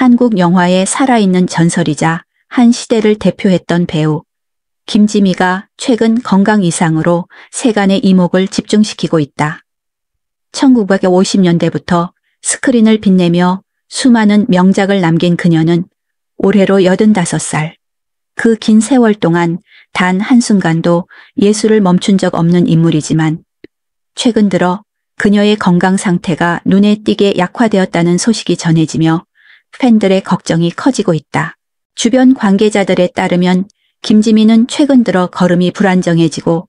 한국 영화의 살아있는 전설이자 한 시대를 대표했던 배우 김지미가 최근 건강 이상으로 세간의 이목을 집중시키고 있다. 1950년대부터 스크린을 빛내며 수많은 명작을 남긴 그녀는 올해로 85살. 그 긴 세월 동안 단 한순간도 예술을 멈춘 적 없는 인물이지만 최근 들어 그녀의 건강 상태가 눈에 띄게 약화되었다는 소식이 전해지며 팬들의 걱정이 커지고 있다. 주변 관계자들에 따르면 김지미는 최근 들어 걸음이 불안정해지고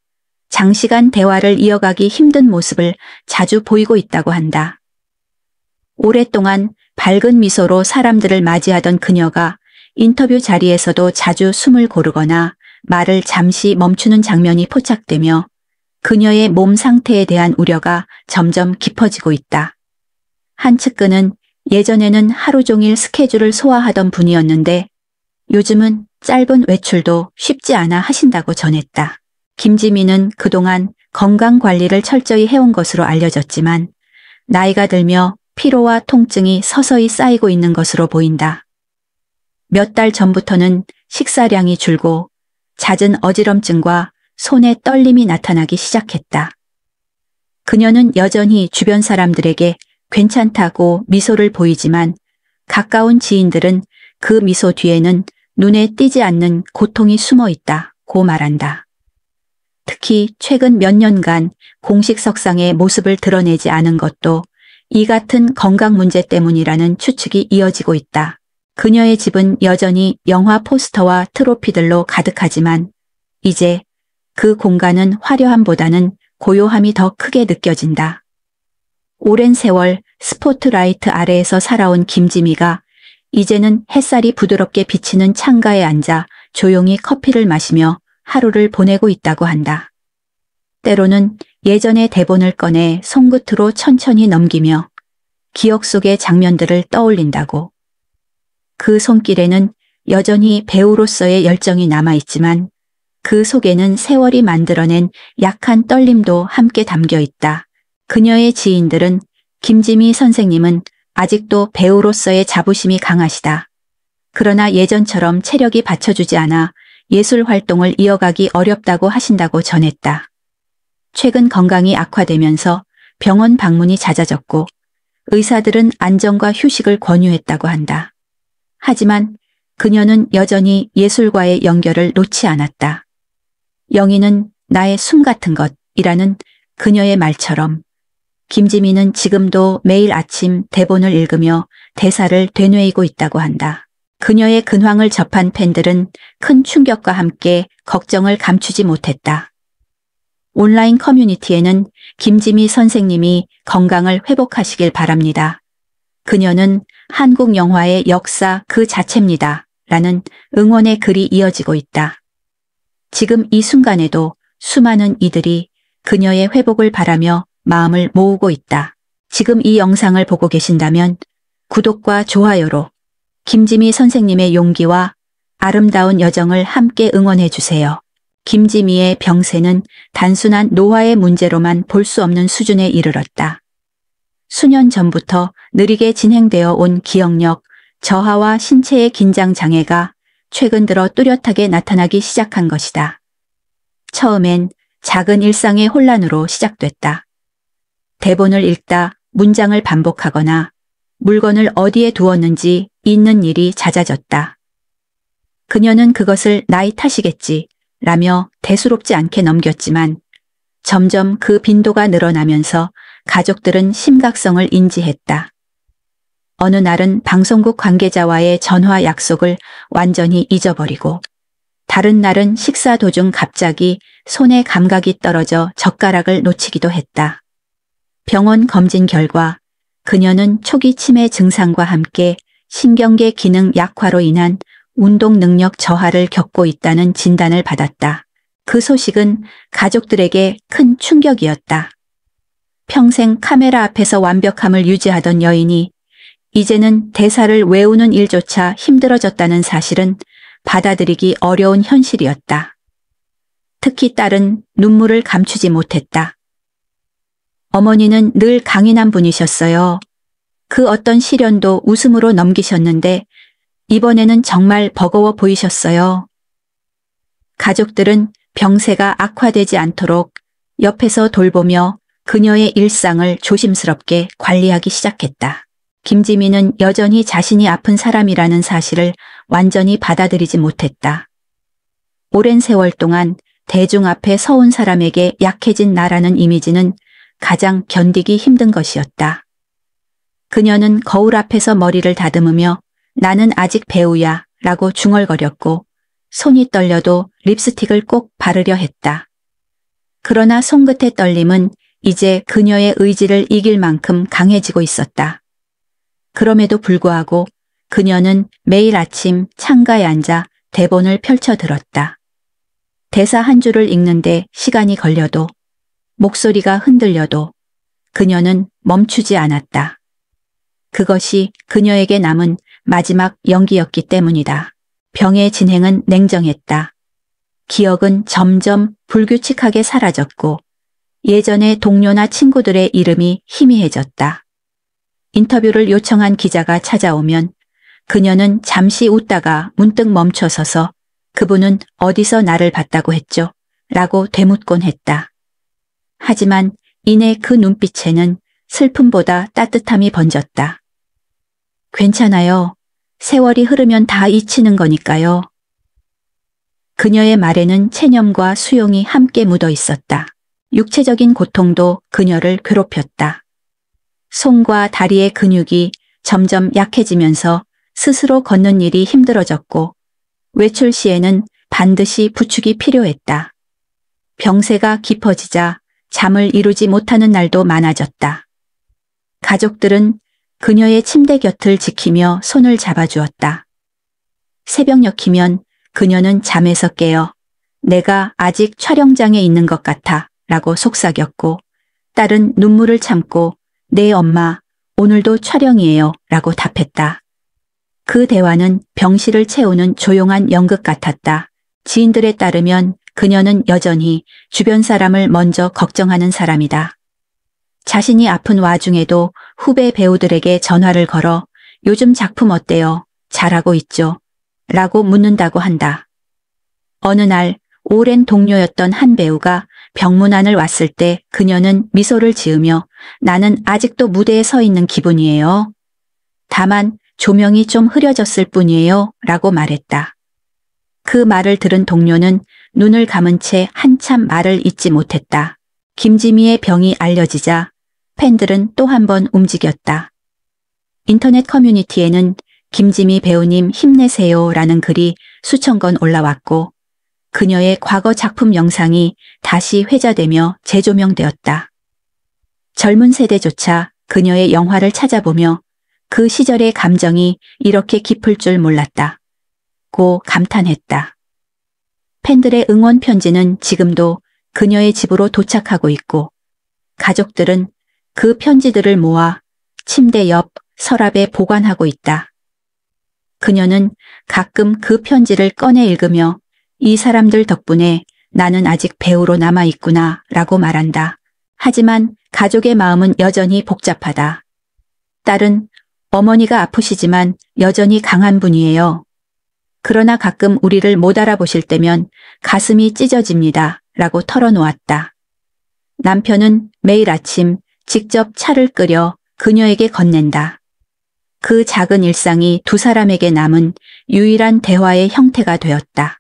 장시간 대화를 이어가기 힘든 모습을 자주 보이고 있다고 한다. 오랫동안 밝은 미소로 사람들을 맞이하던 그녀가 인터뷰 자리에서도 자주 숨을 고르거나 말을 잠시 멈추는 장면이 포착되며 그녀의 몸 상태에 대한 우려가 점점 깊어지고 있다. 한 측근은 예전에는 하루 종일 스케줄을 소화하던 분이었는데 요즘은 짧은 외출도 쉽지 않아 하신다고 전했다. 김지미는 그동안 건강 관리를 철저히 해온 것으로 알려졌지만 나이가 들며 피로와 통증이 서서히 쌓이고 있는 것으로 보인다. 몇 달 전부터는 식사량이 줄고 잦은 어지럼증과 손에 떨림이 나타나기 시작했다. 그녀는 여전히 주변 사람들에게 괜찮다고 미소를 보이지만 가까운 지인들은 그 미소 뒤에는 눈에 띄지 않는 고통이 숨어 있다고 말한다. 특히 최근 몇 년간 공식 석상의 모습을 드러내지 않은 것도 이 같은 건강 문제 때문이라는 추측이 이어지고 있다. 그녀의 집은 여전히 영화 포스터와 트로피들로 가득하지만 이제 그 공간은 화려함보다는 고요함이 더 크게 느껴진다. 오랜 세월 스포트라이트 아래에서 살아온 김지미가 이제는 햇살이 부드럽게 비치는 창가에 앉아 조용히 커피를 마시며 하루를 보내고 있다고 한다. 때로는 예전의 대본을 꺼내 손끝으로 천천히 넘기며 기억 속의 장면들을 떠올린다고. 그 손길에는 여전히 배우로서의 열정이 남아있지만 그 속에는 세월이 만들어낸 약한 떨림도 함께 담겨 있다. 그녀의 지인들은 김지미 선생님은 아직도 배우로서의 자부심이 강하시다. 그러나 예전처럼 체력이 받쳐주지 않아 예술 활동을 이어가기 어렵다고 하신다고 전했다. 최근 건강이 악화되면서 병원 방문이 잦아졌고 의사들은 안정과 휴식을 권유했다고 한다. 하지만 그녀는 여전히 예술과의 연결을 놓지 않았다. 영희는 나의 숨 같은 것이라는 그녀의 말처럼 김지미는 지금도 매일 아침 대본을 읽으며 대사를 되뇌이고 있다고 한다. 그녀의 근황을 접한 팬들은 큰 충격과 함께 걱정을 감추지 못했다. 온라인 커뮤니티에는 김지미 선생님이 건강을 회복하시길 바랍니다. 그녀는 한국 영화의 역사 그 자체입니다. 라는 응원의 글이 이어지고 있다. 지금 이 순간에도 수많은 이들이 그녀의 회복을 바라며 마음을 모으고 있다. 지금 이 영상을 보고 계신다면 구독과 좋아요로 김지미 선생님의 용기와 아름다운 여정을 함께 응원해 주세요. 김지미의 병세는 단순한 노화의 문제로만 볼 수 없는 수준에 이르렀다. 수년 전부터 느리게 진행되어 온 기억력, 저하와 신체의 긴장 장애가 최근 들어 뚜렷하게 나타나기 시작한 것이다. 처음엔 작은 일상의 혼란으로 시작됐다. 대본을 읽다 문장을 반복하거나 물건을 어디에 두었는지 잊는 일이 잦아졌다. 그녀는 그것을 나이 탓이겠지 라며 대수롭지 않게 넘겼지만 점점 그 빈도가 늘어나면서 가족들은 심각성을 인지했다. 어느 날은 방송국 관계자와의 전화 약속을 완전히 잊어버리고 다른 날은 식사 도중 갑자기 손에 감각이 떨어져 젓가락을 놓치기도 했다. 병원 검진 결과 그녀는 초기 치매 증상과 함께 신경계 기능 약화로 인한 운동 능력 저하를 겪고 있다는 진단을 받았다. 그 소식은 가족들에게 큰 충격이었다. 평생 카메라 앞에서 완벽함을 유지하던 여인이 이제는 대사를 외우는 일조차 힘들어졌다는 사실은 받아들이기 어려운 현실이었다. 특히 딸은 눈물을 감추지 못했다. 어머니는 늘 강인한 분이셨어요. 그 어떤 시련도 웃음으로 넘기셨는데 이번에는 정말 버거워 보이셨어요. 가족들은 병세가 악화되지 않도록 옆에서 돌보며 그녀의 일상을 조심스럽게 관리하기 시작했다. 김지민은 여전히 자신이 아픈 사람이라는 사실을 완전히 받아들이지 못했다. 오랜 세월 동안 대중 앞에 서온 사람에게 약해진 나라는 이미지는 가장 견디기 힘든 것이었다. 그녀는 거울 앞에서 머리를 다듬으며 나는 아직 배우야 라고 중얼거렸고 손이 떨려도 립스틱을 꼭 바르려 했다. 그러나 손끝의 떨림은 이제 그녀의 의지를 이길 만큼 강해지고 있었다. 그럼에도 불구하고 그녀는 매일 아침 창가에 앉아 대본을 펼쳐 들었다. 대사 한 줄을 읽는데 시간이 걸려도 목소리가 흔들려도 그녀는 멈추지 않았다. 그것이 그녀에게 남은 마지막 연기였기 때문이다. 병의 진행은 냉정했다. 기억은 점점 불규칙하게 사라졌고 예전의 동료나 친구들의 이름이 희미해졌다. 인터뷰를 요청한 기자가 찾아오면 그녀는 잠시 웃다가 문득 멈춰서서 그분은 어디서 나를 봤다고 했죠? 라고 되묻곤 했다. 하지만 이내 그 눈빛에는 슬픔보다 따뜻함이 번졌다. 괜찮아요. 세월이 흐르면 다 잊히는 거니까요. 그녀의 말에는 체념과 수용이 함께 묻어 있었다. 육체적인 고통도 그녀를 괴롭혔다. 손과 다리의 근육이 점점 약해지면서 스스로 걷는 일이 힘들어졌고 외출 시에는 반드시 부축이 필요했다. 병세가 깊어지자 잠을 이루지 못하는 날도 많아졌다. 가족들은 그녀의 침대 곁을 지키며 손을 잡아주었다. 새벽녘이면 그녀는 잠에서 깨어 내가 아직 촬영장에 있는 것 같아 라고 속삭였고 딸은 눈물을 참고 네 엄마 오늘도 촬영이에요 라고 답했다. 그 대화는 병실을 채우는 조용한 연극 같았다. 지인들에 따르면 그녀는 여전히 주변 사람을 먼저 걱정하는 사람이다. 자신이 아픈 와중에도 후배 배우들에게 전화를 걸어 요즘 작품 어때요? 잘하고 있죠? 라고 묻는다고 한다. 어느 날 오랜 동료였던 한 배우가 병문안을 왔을 때 그녀는 미소를 지으며 나는 아직도 무대에 서 있는 기분이에요. 다만 조명이 좀 흐려졌을 뿐이에요. 라고 말했다. 그 말을 들은 동료는 눈을 감은 채 한참 말을 잇지 못했다. 김지미의 병이 알려지자 팬들은 또 한 번 움직였다. 인터넷 커뮤니티에는 김지미 배우님 힘내세요 라는 글이 수천 건 올라왔고 그녀의 과거 작품 영상이 다시 회자되며 재조명되었다. 젊은 세대조차 그녀의 영화를 찾아보며 그 시절의 감정이 이렇게 깊을 줄 몰랐다. 고 감탄했다. 팬들의 응원 편지는 지금도 그녀의 집으로 도착하고 있고 가족들은 그 편지들을 모아 침대 옆 서랍에 보관하고 있다. 그녀는 가끔 그 편지를 꺼내 읽으며 이 사람들 덕분에 나는 아직 배우로 남아있구나 라고 말한다. 하지만 가족의 마음은 여전히 복잡하다. 딸은 어머니가 아프시지만 여전히 강한 분이에요. 그러나 가끔 우리를 못 알아보실 때면 가슴이 찢어집니다. 라고 털어놓았다. 남편은 매일 아침 직접 차를 끓여 그녀에게 건넨다. 그 작은 일상이 두 사람에게 남은 유일한 대화의 형태가 되었다.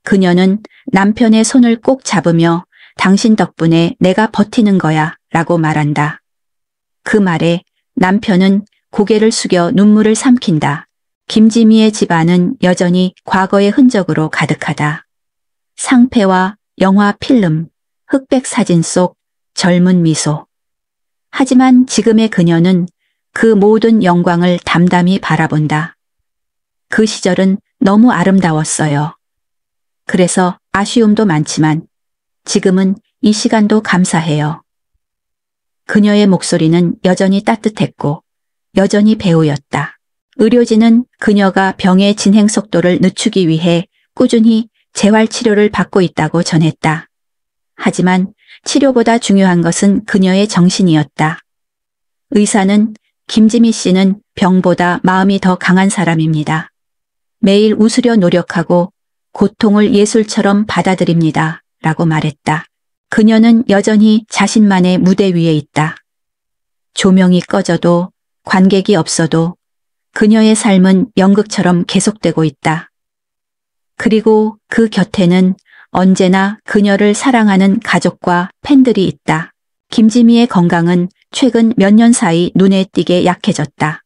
그녀는 남편의 손을 꼭 잡으며 당신 덕분에 내가 버티는 거야 라고 말한다. 그 말에 남편은 고개를 숙여 눈물을 삼킨다. 김지미의 집안은 여전히 과거의 흔적으로 가득하다. 상패와 영화 필름, 흑백 사진 속 젊은 미소. 하지만 지금의 그녀는 그 모든 영광을 담담히 바라본다. 그 시절은 너무 아름다웠어요. 그래서 아쉬움도 많지만 지금은 이 시간도 감사해요. 그녀의 목소리는 여전히 따뜻했고 여전히 배우였다. 의료진은 그녀가 병의 진행 속도를 늦추기 위해 꾸준히 재활치료를 받고 있다고 전했다. 하지만 치료보다 중요한 것은 그녀의 정신이었다. 의사는 김지미 씨는 병보다 마음이 더 강한 사람입니다. 매일 웃으려 노력하고 고통을 예술처럼 받아들입니다. 라고 말했다. 그녀는 여전히 자신만의 무대 위에 있다. 조명이 꺼져도 관객이 없어도 그녀의 삶은 연극처럼 계속되고 있다. 그리고 그 곁에는 언제나 그녀를 사랑하는 가족과 팬들이 있다. 김지미의 건강은 최근 몇 년 사이 눈에 띄게 약해졌다.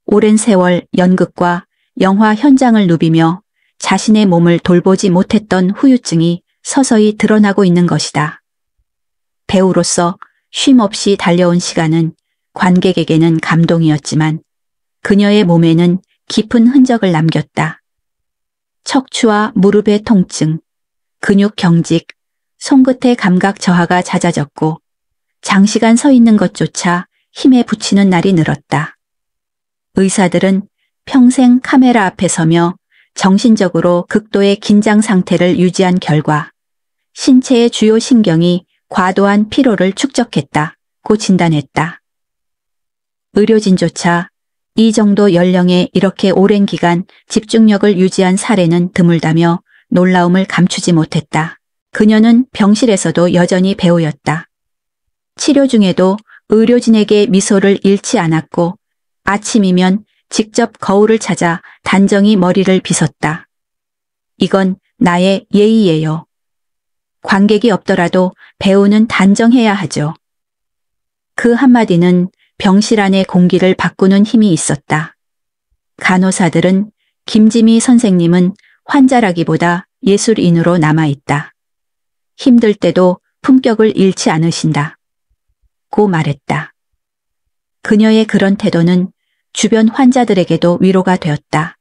오랜 세월 연극과 영화 현장을 누비며 자신의 몸을 돌보지 못했던 후유증이 서서히 드러나고 있는 것이다. 배우로서 쉼없이 달려온 시간은 관객에게는 감동이었지만 그녀의 몸에는 깊은 흔적을 남겼다. 척추와 무릎의 통증, 근육 경직, 손끝의 감각 저하가 잦아졌고 장시간 서 있는 것조차 힘에 부치는 날이 늘었다. 의사들은 평생 카메라 앞에 서며 정신적으로 극도의 긴장 상태를 유지한 결과 신체의 주요 신경이 과도한 피로를 축적했다고 진단했다. 의료진조차 이 정도 연령에 이렇게 오랜 기간 집중력을 유지한 사례는 드물다며 놀라움을 감추지 못했다. 그녀는 병실에서도 여전히 배우였다. 치료 중에도 의료진에게 미소를 잃지 않았고 아침이면 직접 거울을 찾아 단정히 머리를 빗었다. 이건 나의 예의예요. 관객이 없더라도 배우는 단정해야 하죠. 그 한마디는 병실 안의 공기를 바꾸는 힘이 있었다. 간호사들은 김지미 선생님은 환자라기보다 예술인으로 남아있다. 힘들 때도 품격을 잃지 않으신다. 고 말했다. 그녀의 그런 태도는 주변 환자들에게도 위로가 되었다.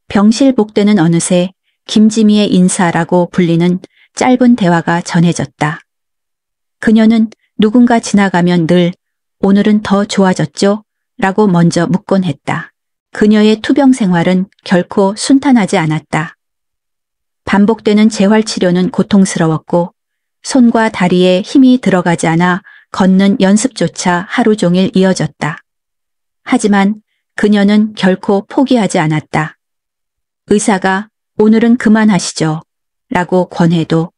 병실 복대는 어느새 김지미의 인사라고 불리는 짧은 대화가 전해졌다. 그녀는 누군가 지나가면 늘 오늘은 더 좋아졌죠? 라고 먼저 묻곤 했다. 그녀의 투병 생활은 결코 순탄하지 않았다. 반복되는 재활치료는 고통스러웠고 손과 다리에 힘이 들어가지 않아 걷는 연습조차 하루 종일 이어졌다. 하지만 그녀는 결코 포기하지 않았다. 의사가 오늘은 그만하시죠. 라고 권해도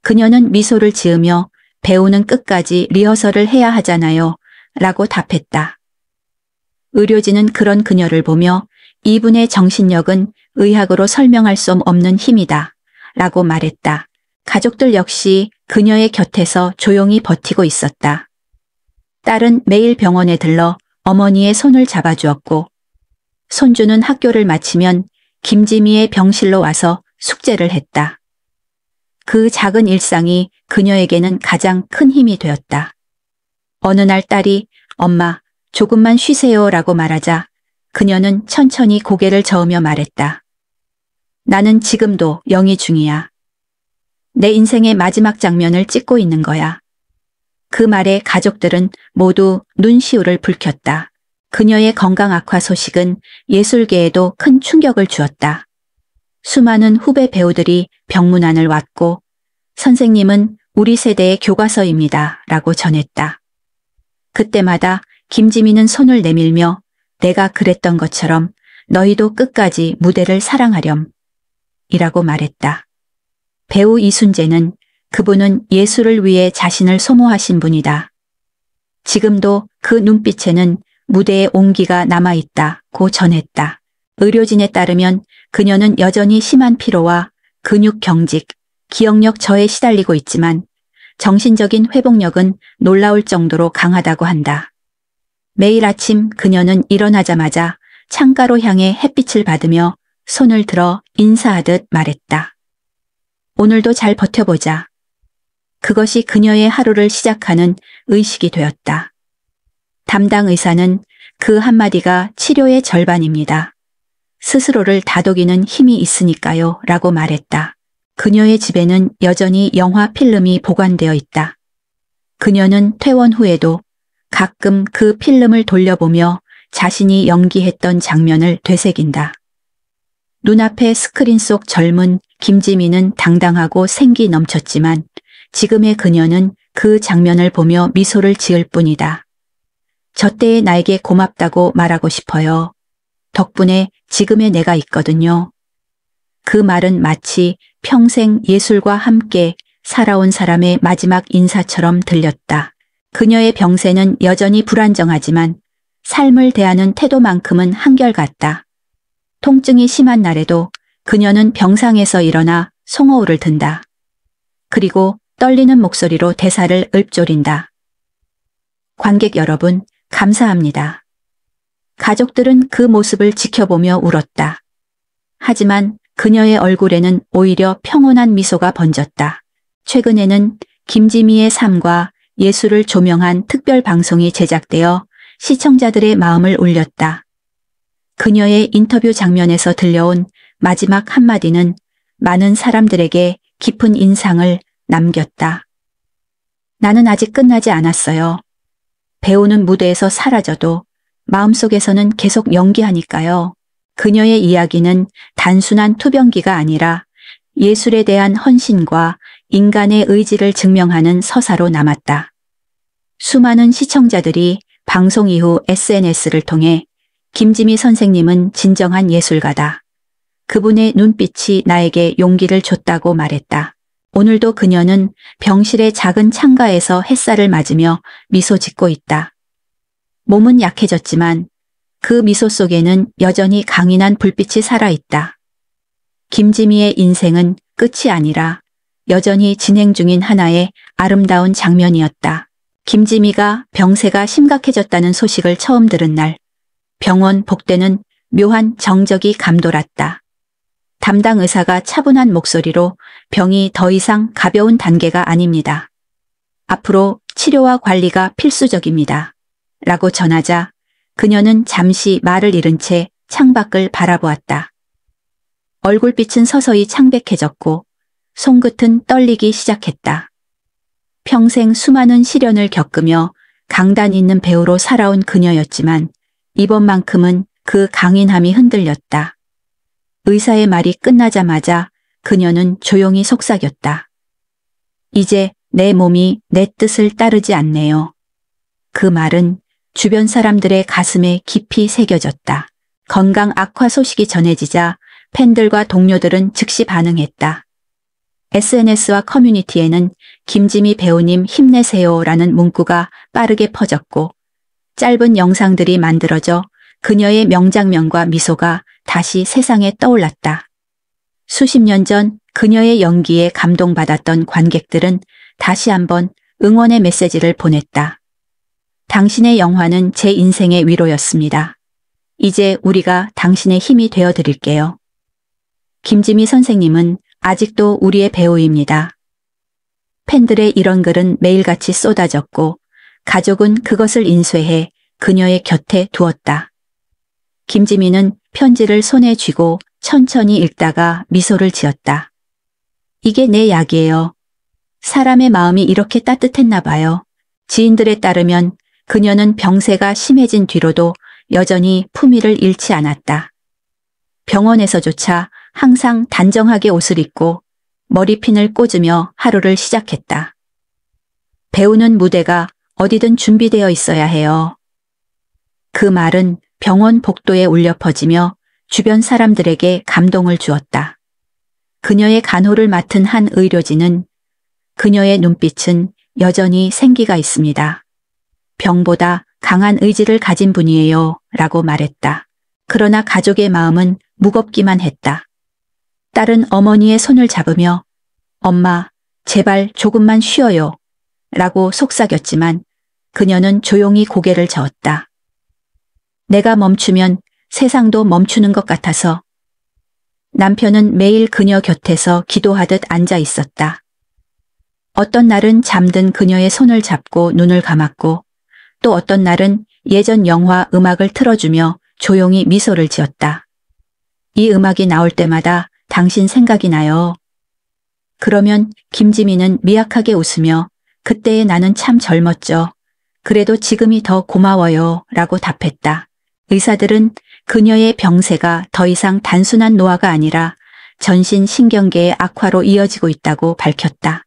그녀는 미소를 지으며 배우는 끝까지 리허설을 해야 하잖아요. 라고 답했다. 의료진은 그런 그녀를 보며 이분의 정신력은 의학으로 설명할 수 없는 힘이다. 라고 말했다. 가족들 역시 그녀의 곁에서 조용히 버티고 있었다. 딸은 매일 병원에 들러 어머니의 손을 잡아주었고 손주는 학교를 마치면 김지미의 병실로 와서 숙제를 했다. 그 작은 일상이 그녀에게는 가장 큰 힘이 되었다. 어느 날 딸이 엄마 조금만 쉬세요 라고 말하자 그녀는 천천히 고개를 저으며 말했다. 나는 지금도 영위 중이야. 내 인생의 마지막 장면을 찍고 있는 거야. 그 말에 가족들은 모두 눈시울을 붉혔다. 그녀의 건강 악화 소식은 예술계에도 큰 충격을 주었다. 수많은 후배 배우들이 병문안을 왔고 선생님은 우리 세대의 교과서입니다. 라고 전했다. 그때마다 김지미는 손을 내밀며 내가 그랬던 것처럼 너희도 끝까지 무대를 사랑하렴. 이라고 말했다. 배우 이순재는 그분은 예술을 위해 자신을 소모하신 분이다. 지금도 그 눈빛에는 무대의 온기가 남아있다고 전했다. 의료진에 따르면 그녀는 여전히 심한 피로와 근육 경직, 기억력 저해에 시달리고 있지만 정신적인 회복력은 놀라울 정도로 강하다고 한다. 매일 아침 그녀는 일어나자마자 창가로 향해 햇빛을 받으며 손을 들어 인사하듯 말했다. 오늘도 잘 버텨보자. 그것이 그녀의 하루를 시작하는 의식이 되었다. 담당 의사는 그 한마디가 치료의 절반입니다. 스스로를 다독이는 힘이 있으니까요. 라고 말했다. 그녀의 집에는 여전히 영화 필름이 보관되어 있다. 그녀는 퇴원 후에도 가끔 그 필름을 돌려보며 자신이 연기했던 장면을 되새긴다. 눈앞의 스크린 속 젊은 김지미는 당당하고 생기 넘쳤지만 지금의 그녀는 그 장면을 보며 미소를 지을 뿐이다. 저 때의 나에게 고맙다고 말하고 싶어요. 덕분에 지금의 내가 있거든요. 그 말은 마치 평생 예술과 함께 살아온 사람의 마지막 인사처럼 들렸다. 그녀의 병세는 여전히 불안정하지만 삶을 대하는 태도만큼은 한결같다. 통증이 심한 날에도 그녀는 병상에서 일어나 송어울을 든다. 그리고 떨리는 목소리로 대사를 읊조린다. 관객 여러분, 감사합니다. 가족들은 그 모습을 지켜보며 울었다. 하지만 그녀의 얼굴에는 오히려 평온한 미소가 번졌다. 최근에는 김지미의 삶과 예술을 조명한 특별 방송이 제작되어 시청자들의 마음을 울렸다. 그녀의 인터뷰 장면에서 들려온 마지막 한마디는 많은 사람들에게 깊은 인상을 남겼다. 나는 아직 끝나지 않았어요. 배우는 무대에서 사라져도 마음속에서는 계속 연기하니까요. 그녀의 이야기는 단순한 투병기가 아니라 예술에 대한 헌신과 인간의 의지를 증명하는 서사로 남았다. 수많은 시청자들이 방송 이후 SNS를 통해 김지미 선생님은 진정한 예술가다. 그분의 눈빛이 나에게 용기를 줬다고 말했다. 오늘도 그녀는 병실의 작은 창가에서 햇살을 맞으며 미소 짓고 있다. 몸은 약해졌지만 그 미소 속에는 여전히 강인한 불빛이 살아있다. 김지미의 인생은 끝이 아니라 여전히 진행 중인 하나의 아름다운 장면이었다. 김지미가 병세가 심각해졌다는 소식을 처음 들은 날, 병원 복대는 묘한 정적이 감돌았다. 담당 의사가 차분한 목소리로 병이 더 이상 가벼운 단계가 아닙니다. 앞으로 치료와 관리가 필수적입니다. 라고 전하자 그녀는 잠시 말을 잃은 채 창밖을 바라보았다. 얼굴빛은 서서히 창백해졌고 손끝은 떨리기 시작했다. 평생 수많은 시련을 겪으며 강단 있는 배우로 살아온 그녀였지만 이번만큼은 그 강인함이 흔들렸다. 의사의 말이 끝나자마자 그녀는 조용히 속삭였다. 이제 내 몸이 내 뜻을 따르지 않네요. 그 말은 주변 사람들의 가슴에 깊이 새겨졌다. 건강 악화 소식이 전해지자 팬들과 동료들은 즉시 반응했다. SNS와 커뮤니티에는 김지미 배우님 힘내세요라는 문구가 빠르게 퍼졌고 짧은 영상들이 만들어져 그녀의 명장면과 미소가 다시 세상에 떠올랐다. 수십 년 전 그녀의 연기에 감동받았던 관객들은 다시 한번 응원의 메시지를 보냈다. 당신의 영화는 제 인생의 위로였습니다. 이제 우리가 당신의 힘이 되어드릴게요. 김지미 선생님은 아직도 우리의 배우입니다. 팬들의 이런 글은 매일같이 쏟아졌고 가족은 그것을 인쇄해 그녀의 곁에 두었다. 김지미는 편지를 손에 쥐고 천천히 읽다가 미소를 지었다. 이게 내 약이에요. 사람의 마음이 이렇게 따뜻했나 봐요. 지인들에 따르면 그녀는 병세가 심해진 뒤로도 여전히 품위를 잃지 않았다. 병원에서조차 항상 단정하게 옷을 입고 머리핀을 꽂으며 하루를 시작했다. 배우는 무대가 어디든 준비되어 있어야 해요. 그 말은 병원 복도에 울려 퍼지며 주변 사람들에게 감동을 주었다. 그녀의 간호를 맡은 한 의료진은 그녀의 눈빛은 여전히 생기가 있습니다. 병보다 강한 의지를 가진 분이에요 라고 말했다. 그러나 가족의 마음은 무겁기만 했다. 딸은 어머니의 손을 잡으며 엄마, 제발 조금만 쉬어요 라고 속삭였지만 그녀는 조용히 고개를 저었다. 내가 멈추면 세상도 멈추는 것 같아서. 남편은 매일 그녀 곁에서 기도하듯 앉아 있었다. 어떤 날은 잠든 그녀의 손을 잡고 눈을 감았고 또 어떤 날은 예전 영화 음악을 틀어주며 조용히 미소를 지었다. 이 음악이 나올 때마다 당신 생각이 나요. 그러면 김지미는 미약하게 웃으며 그때의 나는 참 젊었죠. 그래도 지금이 더 고마워요 라고 답했다. 의사들은 그녀의 병세가 더 이상 단순한 노화가 아니라 전신 신경계의 악화로 이어지고 있다고 밝혔다.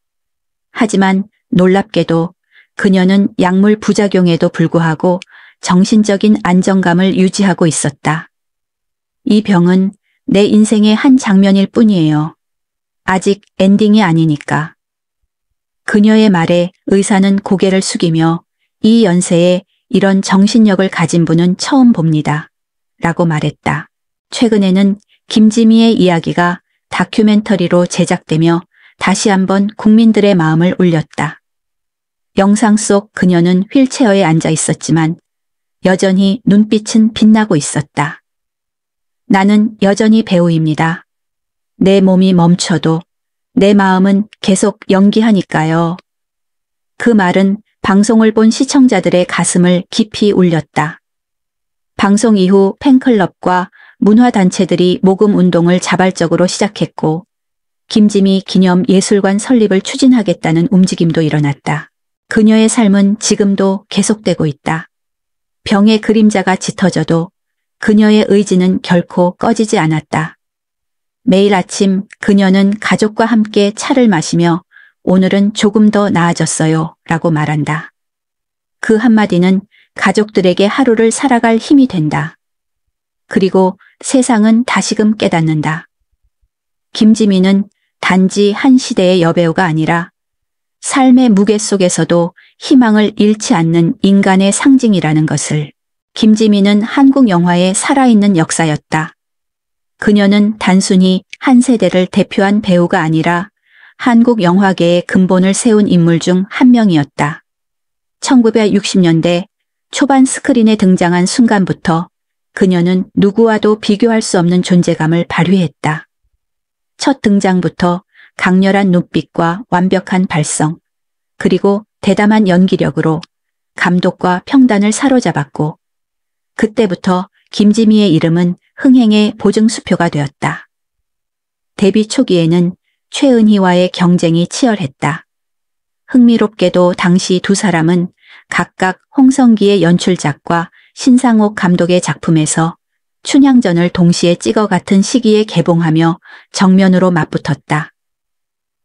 하지만 놀랍게도 그녀는 약물 부작용에도 불구하고 정신적인 안정감을 유지하고 있었다. 이 병은 내 인생의 한 장면일 뿐이에요. 아직 엔딩이 아니니까. 그녀의 말에 의사는 고개를 숙이며 이 연세에 이런 정신력을 가진 분은 처음 봅니다. 라고 말했다. 최근에는 김지미의 이야기가 다큐멘터리로 제작되며 다시 한번 국민들의 마음을 울렸다. 영상 속 그녀는 휠체어에 앉아 있었지만 여전히 눈빛은 빛나고 있었다. 나는 여전히 배우입니다. 내 몸이 멈춰도 내 마음은 계속 연기하니까요. 그 말은 방송을 본 시청자들의 가슴을 깊이 울렸다. 방송 이후 팬클럽과 문화단체들이 모금 운동을 자발적으로 시작했고 김지미 기념 예술관 설립을 추진하겠다는 움직임도 일어났다. 그녀의 삶은 지금도 계속되고 있다. 병의 그림자가 짙어져도 그녀의 의지는 결코 꺼지지 않았다. 매일 아침 그녀는 가족과 함께 차를 마시며 오늘은 조금 더 나아졌어요 라고 말한다. 그 한마디는 가족들에게 하루를 살아갈 힘이 된다. 그리고 세상은 다시금 깨닫는다. 김지미는 단지 한 시대의 여배우가 아니라 삶의 무게 속에서도 희망을 잃지 않는 인간의 상징이라는 것을. 김지미는 한국 영화의 살아있는 역사였다. 그녀는 단순히 한 세대를 대표한 배우가 아니라 한국 영화계의 근본을 세운 인물 중 한 명이었다. 1960년대 초반 스크린에 등장한 순간부터 그녀는 누구와도 비교할 수 없는 존재감을 발휘했다. 첫 등장부터 강렬한 눈빛과 완벽한 발성, 그리고 대담한 연기력으로 감독과 평단을 사로잡았고 그때부터 김지미의 이름은 흥행의 보증수표가 되었다. 데뷔 초기에는 최은희와의 경쟁이 치열했다. 흥미롭게도 당시 두 사람은 각각 홍성기의 연출작과 신상옥 감독의 작품에서 춘향전을 동시에 찍어 같은 시기에 개봉하며 정면으로 맞붙었다.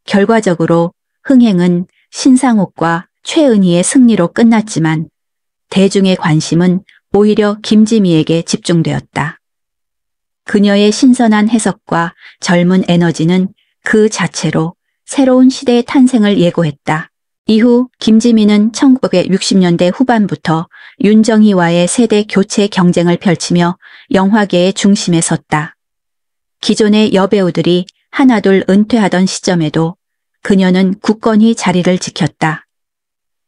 결과적으로 흥행은 신상옥과 최은희의 승리로 끝났지만 대중의 관심은 오히려 김지미에게 집중되었다. 그녀의 신선한 해석과 젊은 에너지는 그 자체로 새로운 시대의 탄생을 예고했다. 이후 김지미는 1960년대 후반부터 윤정희와의 세대 교체 경쟁을 펼치며 영화계의 중심에 섰다. 기존의 여배우들이 하나둘 은퇴하던 시점에도 그녀는 굳건히 자리를 지켰다.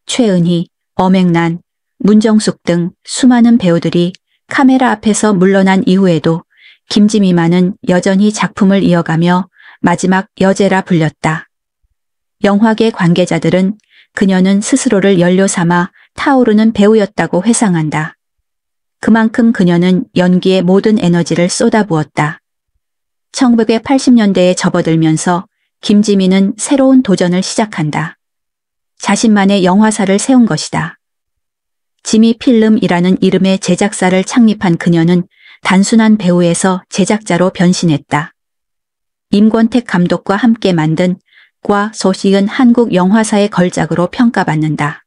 최은희, 엄앵란, 문정숙 등 수많은 배우들이 카메라 앞에서 물러난 이후에도 김지미만은 여전히 작품을 이어가며 마지막 여제라 불렸다. 영화계 관계자들은 그녀는 스스로를 연료 삼아 타오르는 배우였다고 회상한다. 그만큼 그녀는 연기에 모든 에너지를 쏟아부었다. 1980년대에 접어들면서 김지미는 새로운 도전을 시작한다. 자신만의 영화사를 세운 것이다. 지미 필름이라는 이름의 제작사를 창립한 그녀는 단순한 배우에서 제작자로 변신했다. 임권택 감독과 함께 만든 과 소식은 한국 영화사의 걸작으로 평가받는다.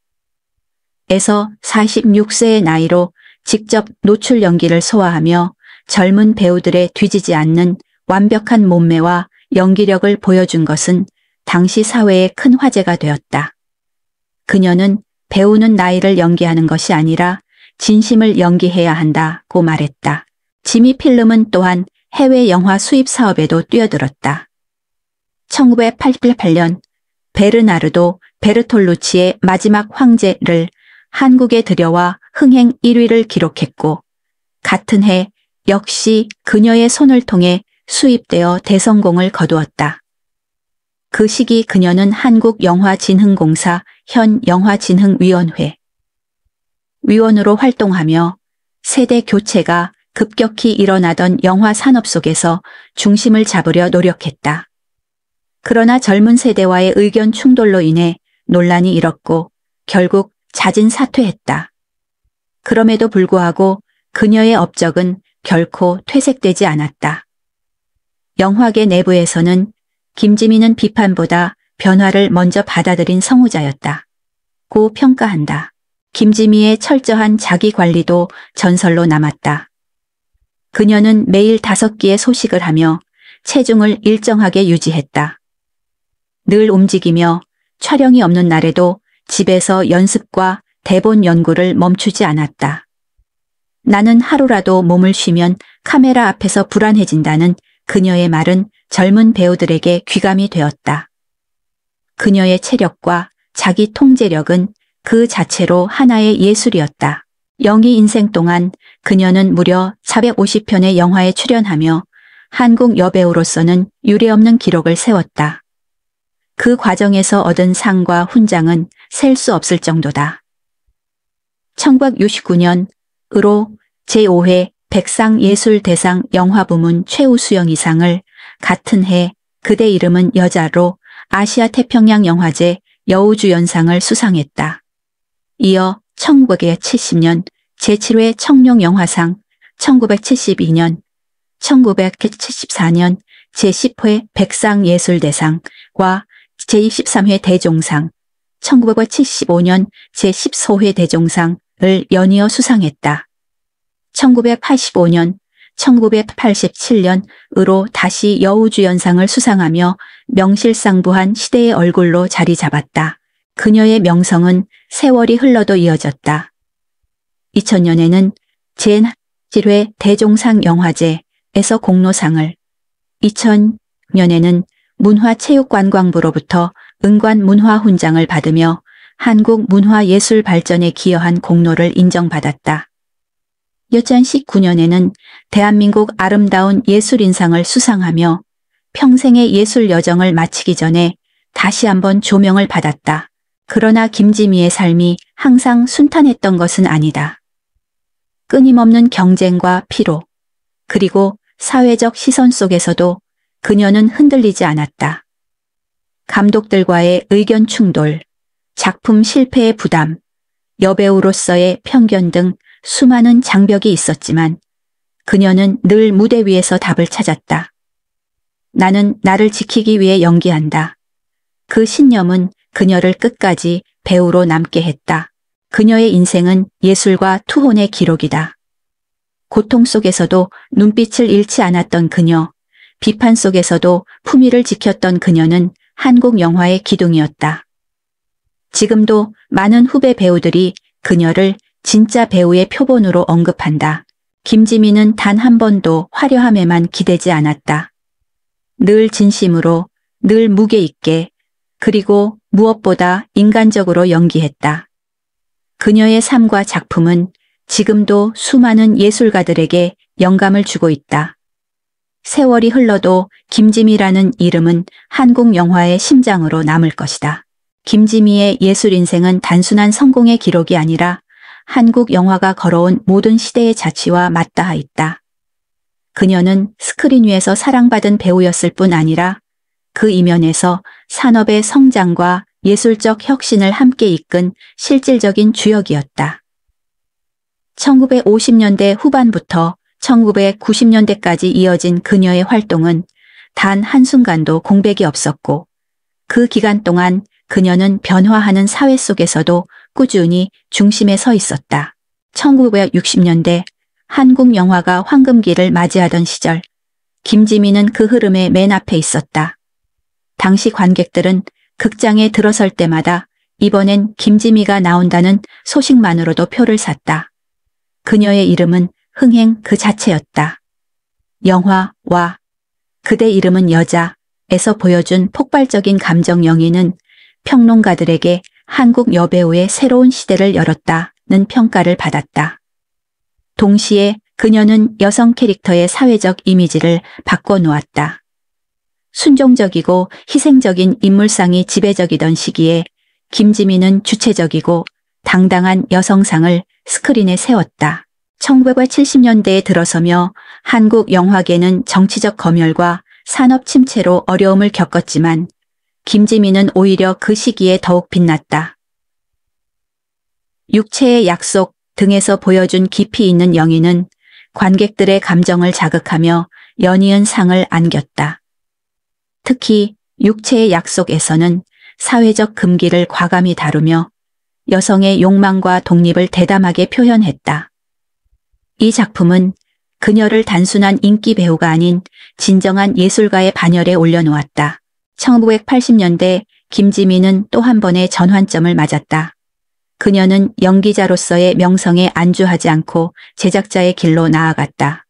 에서 46세의 나이로 직접 노출 연기를 소화하며 젊은 배우들의 뒤지지 않는 완벽한 몸매와 연기력을 보여준 것은 당시 사회에 큰 화제가 되었다. 그녀는 배우는 나이를 연기하는 것이 아니라 진심을 연기해야 한다고 말했다. 지미 필름은 또한 해외 영화 수입 사업에도 뛰어들었다. 1988년 베르나르도 베르톨루치의 마지막 황제를 한국에 들여와 흥행 1위를 기록했고 같은 해 역시 그녀의 손을 통해 수입되어 대성공을 거두었다. 그 시기 그녀는 한국영화진흥공사 현 영화진흥위원회 위원으로 활동하며 세대 교체가 급격히 일어나던 영화 산업 속에서 중심을 잡으려 노력했다. 그러나 젊은 세대와의 의견 충돌로 인해 논란이 일었고 결국 자진 사퇴했다. 그럼에도 불구하고 그녀의 업적은 결코 퇴색되지 않았다. 영화계 내부에서는 김지미는 비판보다 변화를 먼저 받아들인 성우자였다. 고 평가한다. 김지미의 철저한 자기 관리도 전설로 남았다. 그녀는 매일 5끼의 소식을 하며 체중을 일정하게 유지했다. 늘 움직이며 촬영이 없는 날에도 집에서 연습과 대본 연구를 멈추지 않았다. 나는 하루라도 몸을 쉬면 카메라 앞에서 불안해진다는 그녀의 말은 젊은 배우들에게 귀감이 되었다. 그녀의 체력과 자기 통제력은 그 자체로 하나의 예술이었다. 영희 인생 동안 그녀는 무려 450편의 영화에 출연하며 한국 여배우로서는 유례없는 기록을 세웠다. 그 과정에서 얻은 상과 훈장은 셀 수 없을 정도다. 1969년으로 제5회 백상예술대상 영화부문 최우수영이상을 같은 해 그대 이름은 여자로 아시아 태평양 영화제 여우주연상을 수상했다. 이어 1970년 제7회 청룡영화상, 1972년, 1974년 제10회 백상예술대상과 제23회 대종상, 1975년 제14회 대종상을 연이어 수상했다. 1985년, 1987년으로 다시 여우주연상을 수상하며 명실상부한 시대의 얼굴로 자리 잡았다. 그녀의 명성은 세월이 흘러도 이어졌다. 2000년에는 제7회 대종상 영화제에서 공로상을, 2000년에는 문화체육관광부로부터 은관문화훈장을 받으며 한국 문화예술 발전에 기여한 공로를 인정받았다. 2019년에는 대한민국 아름다운 예술인상을 수상하며 평생의 예술 여정을 마치기 전에 다시 한번 조명을 받았다. 그러나 김지미의 삶이 항상 순탄했던 것은 아니다. 끊임없는 경쟁과 피로, 그리고 사회적 시선 속에서도 그녀는 흔들리지 않았다. 감독들과의 의견 충돌, 작품 실패의 부담, 여배우로서의 편견 등 수많은 장벽이 있었지만 그녀는 늘 무대 위에서 답을 찾았다. 나는 나를 지키기 위해 연기한다. 그 신념은 그녀를 끝까지 배우로 남게 했다. 그녀의 인생은 예술과 투혼의 기록이다. 고통 속에서도 눈빛을 잃지 않았던 그녀, 비판 속에서도 품위를 지켰던 그녀는 한국 영화의 기둥이었다. 지금도 많은 후배 배우들이 그녀를 진짜 배우의 표본으로 언급한다. 김지미는 단 한 번도 화려함에만 기대지 않았다. 늘 진심으로, 늘 무게 있게, 그리고 무엇보다 인간적으로 연기했다. 그녀의 삶과 작품은 지금도 수많은 예술가들에게 영감을 주고 있다. 세월이 흘러도 김지미라는 이름은 한국 영화의 심장으로 남을 것이다. 김지미의 예술 인생은 단순한 성공의 기록이 아니라 한국 영화가 걸어온 모든 시대의 자취와 맞닿아 있다. 그녀는 스크린 위에서 사랑받은 배우였을 뿐 아니라 그 이면에서 산업의 성장과 예술적 혁신을 함께 이끈 실질적인 주역이었다. 1950년대 후반부터 1990년대까지 이어진 그녀의 활동은 단 한순간도 공백이 없었고 그 기간 동안 그녀는 변화하는 사회 속에서도 꾸준히 중심에 서 있었다. 1960년대 한국 영화가 황금기를 맞이하던 시절 김지미는 그 흐름의 맨 앞에 있었다. 당시 관객들은 극장에 들어설 때마다 이번엔 김지미가 나온다는 소식만으로도 표를 샀다. 그녀의 이름은 흥행 그 자체였다. 영화와 그대 이름은 여자에서 보여준 폭발적인 감정 영위는 평론가들에게 한국 여배우의 새로운 시대를 열었다는 평가를 받았다. 동시에 그녀는 여성 캐릭터의 사회적 이미지를 바꿔놓았다. 순종적이고 희생적인 인물상이 지배적이던 시기에 김지미는 주체적이고 당당한 여성상을 스크린에 세웠다. 1970년대에 들어서며 한국 영화계는 정치적 검열과 산업 침체로 어려움을 겪었지만 김지미는 오히려 그 시기에 더욱 빛났다. 육체의 약속 등에서 보여준 깊이 있는 영희는 관객들의 감정을 자극하며 연이은 상을 안겼다. 특히 육체의 약속에서는 사회적 금기를 과감히 다루며 여성의 욕망과 독립을 대담하게 표현했다. 이 작품은 그녀를 단순한 인기 배우가 아닌 진정한 예술가의 반열에 올려놓았다. 1980년대 김지미는 또 한 번의 전환점을 맞았다. 그녀는 연기자로서의 명성에 안주하지 않고 제작자의 길로 나아갔다.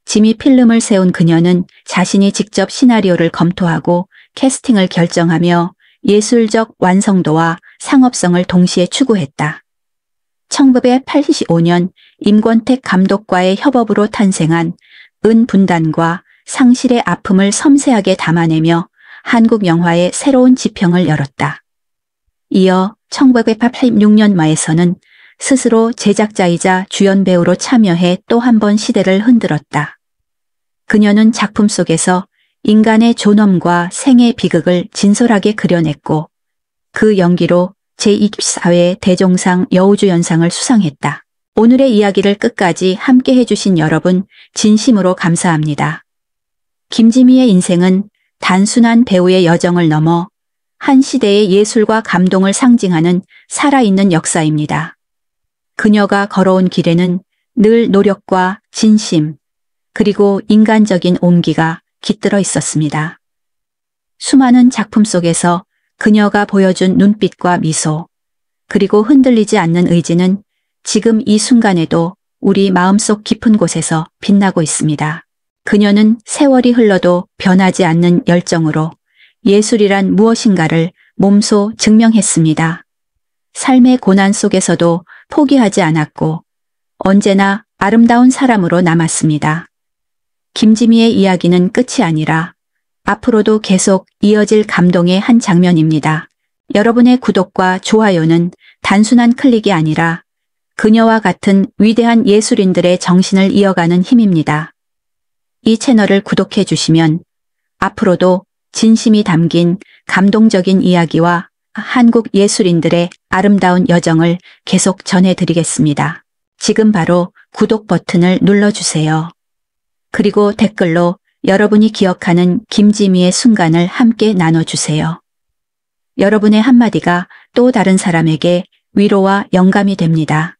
지미 필름을 세운 그녀는 자신이 직접 시나리오를 검토하고 캐스팅을 결정하며 예술적 완성도와 상업성을 동시에 추구했다. 1985년 임권택 감독과의 협업으로 탄생한 은분단과 상실의 아픔을 섬세하게 담아내며 한국 영화의 새로운 지평을 열었다. 이어 1986년 말에서는 스스로 제작자이자 주연 배우로 참여해 또 한 번 시대를 흔들었다. 그녀는 작품 속에서 인간의 존엄과 생의 비극을 진솔하게 그려냈고 그 연기로 제24회 대종상 여우주연상을 수상했다. 오늘의 이야기를 끝까지 함께 해주신 여러분 진심으로 감사합니다. 김지미의 인생은 단순한 배우의 여정을 넘어 한 시대의 예술과 감동을 상징하는 살아있는 역사입니다. 그녀가 걸어온 길에는 늘 노력과 진심, 그리고 인간적인 온기가 깃들어 있었습니다. 수많은 작품 속에서 그녀가 보여준 눈빛과 미소, 그리고 흔들리지 않는 의지는 지금 이 순간에도 우리 마음속 깊은 곳에서 빛나고 있습니다. 그녀는 세월이 흘러도 변하지 않는 열정으로 예술이란 무엇인가를 몸소 증명했습니다. 삶의 고난 속에서도 포기하지 않았고 언제나 아름다운 사람으로 남았습니다. 김지미의 이야기는 끝이 아니라 앞으로도 계속 이어질 감동의 한 장면입니다. 여러분의 구독과 좋아요는 단순한 클릭이 아니라 그녀와 같은 위대한 예술인들의 정신을 이어가는 힘입니다. 이 채널을 구독해 주시면 앞으로도 진심이 담긴 감동적인 이야기와 한국 예술인들의 아름다운 여정을 계속 전해드리겠습니다. 지금 바로 구독 버튼을 눌러주세요. 그리고 댓글로 여러분이 기억하는 김지미의 순간을 함께 나눠주세요. 여러분의 한마디가 또 다른 사람에게 위로와 영감이 됩니다.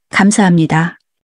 감사합니다.